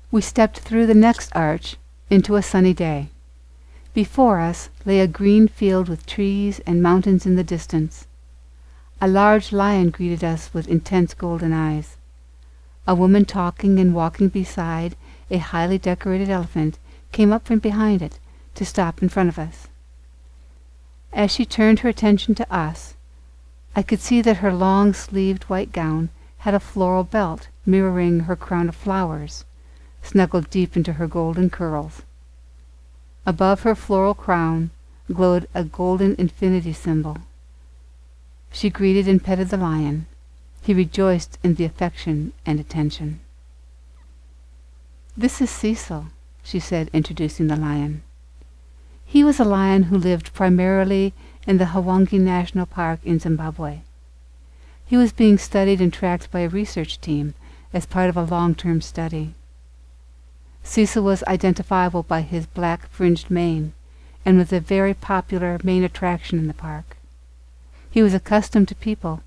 We stepped through the next arch into a sunny day. Before us lay a green field with trees and mountains in the distance. A large lion greeted us with intense golden eyes. A woman talking and walking beside a highly decorated elephant came up from behind it to stop in front of us. As she turned her attention to us, I could see that her long-sleeved white gown had a floral belt mirroring her crown of flowers, snuggled deep into her golden curls. Above her floral crown glowed a golden infinity symbol. She greeted and petted the lion. He rejoiced in the affection and attention. "This is Cecil," she said, introducing the lion. He was a lion who lived primarily in the Hwange National Park in Zimbabwe. He was being studied and tracked by a research team as part of a long-term study. Cecil was identifiable by his black fringed mane and was a very popular main attraction in the park. He was accustomed to people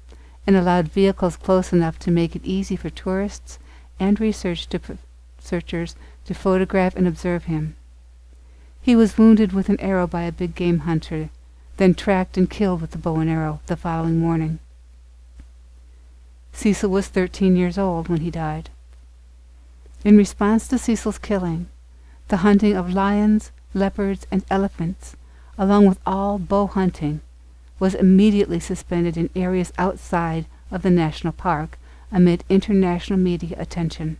and allowed vehicles close enough to make it easy for tourists and researchers to photograph and observe him. He was wounded with an arrow by a big game hunter, then tracked and killed with the bow and arrow the following morning. Cecil was 13 years old when he died. In response to Cecil's killing, the hunting of lions, leopards, and elephants, along with all bow hunting, was immediately suspended in areas outside of the national park amid international media attention.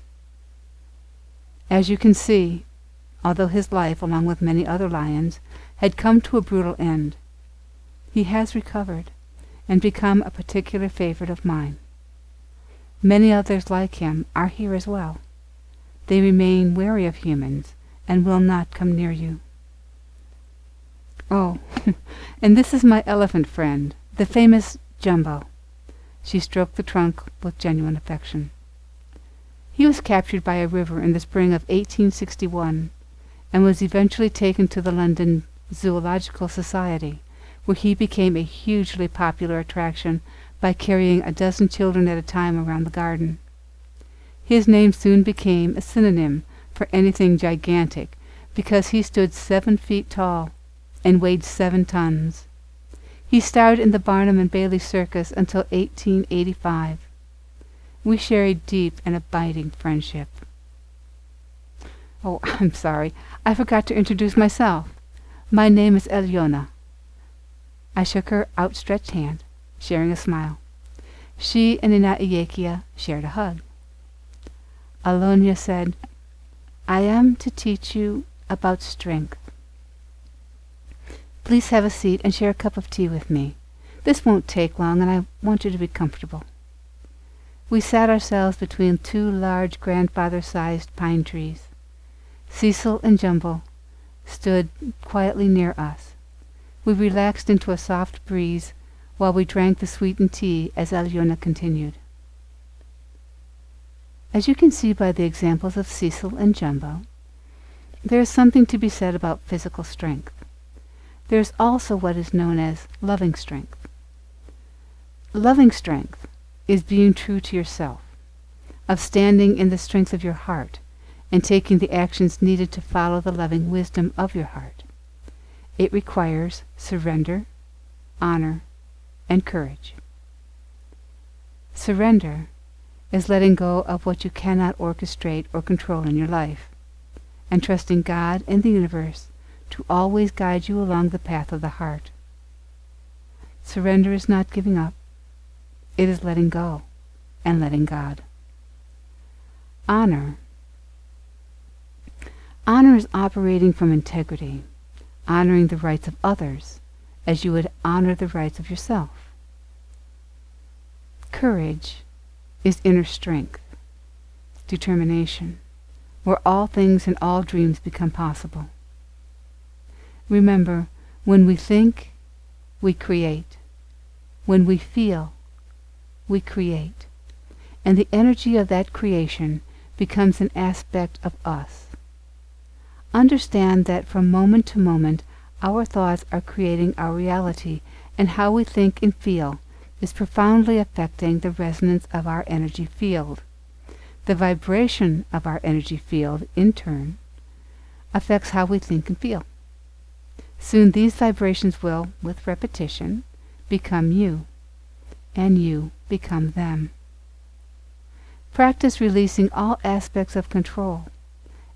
As you can see, although his life, along with many other lions, had come to a brutal end, he has recovered and become a particular favorite of mine. Many others like him are here as well. They remain wary of humans and will not come near you. Oh, and this is my elephant friend, the famous Jumbo. She stroked the trunk with genuine affection. He was captured by a river in the spring of 1861 and was eventually taken to the London Zoological Society, where he became a hugely popular attraction by carrying a dozen children at a time around the garden. His name soon became a synonym for anything gigantic because he stood 7 feet tall and weighed 7 tons. He starred in the Barnum and Bailey Circus until 1885. We shared deep and abiding friendship. Oh, I'm sorry. I forgot to introduce myself. My name is Eliona. I shook her outstretched hand, sharing a smile. She and Ina Iyekia shared a hug. Alonia said, "I am to teach you about strength. Please have a seat and share a cup of tea with me. This won't take long, and I want you to be comfortable." We sat ourselves between 2 large grandfather-sized pine trees. Cecil and Jumbo stood quietly near us. We relaxed into a soft breeze while we drank the sweetened tea as Aliona continued. As you can see by the examples of Cecil and Jumbo, there is something to be said about physical strength. There is also what is known as loving strength. Loving strength is being true to yourself, of standing in the strength of your heart and taking the actions needed to follow the loving wisdom of your heart. It requires surrender, honor, and courage. Surrender is letting go of what you cannot orchestrate or control in your life, and trusting God and the universe to always guide you along the path of the heart. Surrender is not giving up. It is letting go and letting God. Honor. Honor is operating from integrity, honoring the rights of others as you would honor the rights of yourself. Courage is inner strength, determination, where all things and all dreams become possible. Remember, when we think, we create. When we feel, we create. And the energy of that creation becomes an aspect of us. Understand that from moment to moment, our thoughts are creating our reality, and how we think and feel is profoundly affecting the resonance of our energy field. The vibration of our energy field, in turn, affects how we think and feel. Soon these vibrations will, with repetition, become you, and you become them. Practice releasing all aspects of control,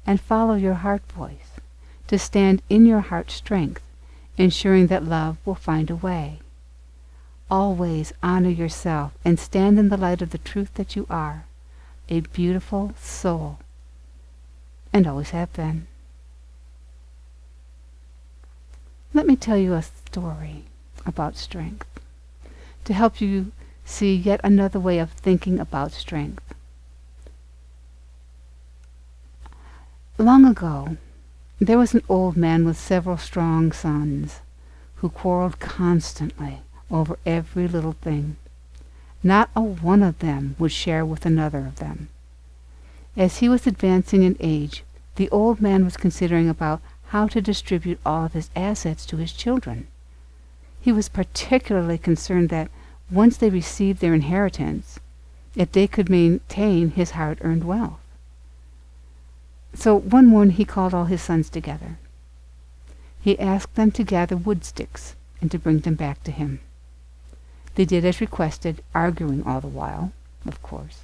and follow your heart voice to stand in your heart strength, ensuring that love will find a way. Always honor yourself and stand in the light of the truth that you are, a beautiful soul, and always have been. Let me tell you a story about strength, to help you see yet another way of thinking about strength. Long ago, there was an old man with several strong sons who quarreled constantly over every little thing. Not a one of them would share with another of them. As he was advancing in age, the old man was considering about how to distribute all of his assets to his children. He was particularly concerned that once they received their inheritance, that they could maintain his hard-earned wealth. So one morning he called all his sons together. He asked them to gather wood sticks and to bring them back to him. They did as requested, arguing all the while, of course.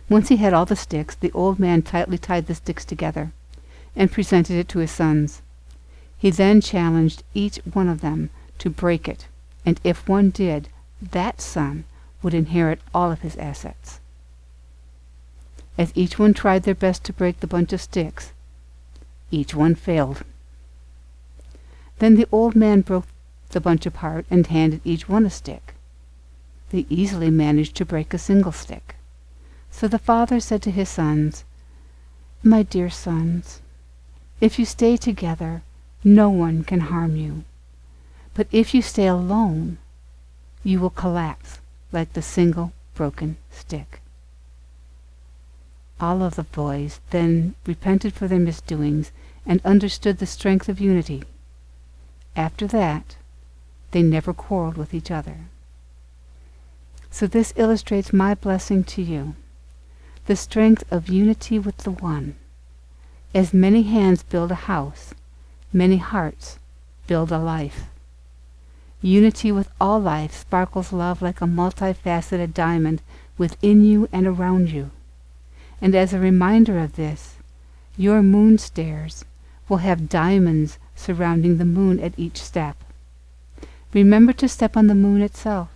Once he had all the sticks, the old man tightly tied the sticks together and presented it to his sons. He then challenged each one of them to break it, and if one did, that son would inherit all of his assets. As each one tried their best to break the bunch of sticks, each one failed. Then the old man broke the bunch apart and handed each one a stick. They easily managed to break a single stick. So the father said to his sons, "My dear sons, if you stay together, no one can harm you. But if you stay alone, you will collapse like the single broken stick." All of the boys then repented for their misdoings and understood the strength of unity. After that, they never quarreled with each other. So this illustrates my blessing to you, the strength of unity with the One. As many hands build a house, many hearts build a life. Unity with all life sparkles love like a multifaceted diamond within you and around you. And as a reminder of this, your moon stairs will have diamonds surrounding the moon at each step. Remember to step on the moon itself.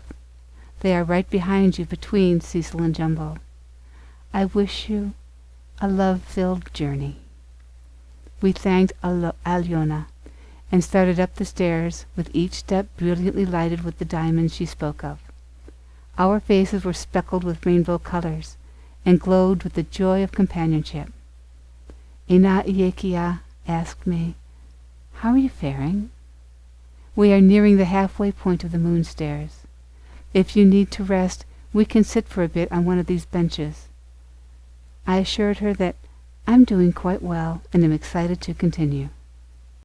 They are right behind you between Cecil and Jumbo. I wish you a love-filled journey. We thanked Alyona and started up the stairs with each step brilliantly lighted with the diamonds she spoke of. Our faces were speckled with rainbow colors and glowed with the joy of companionship. Ina Iekia asked me, "How are you faring?" "We are nearing the halfway point of the moon stairs. If you need to rest, we can sit for a bit on one of these benches." I assured her that I'm doing quite well and am excited to continue.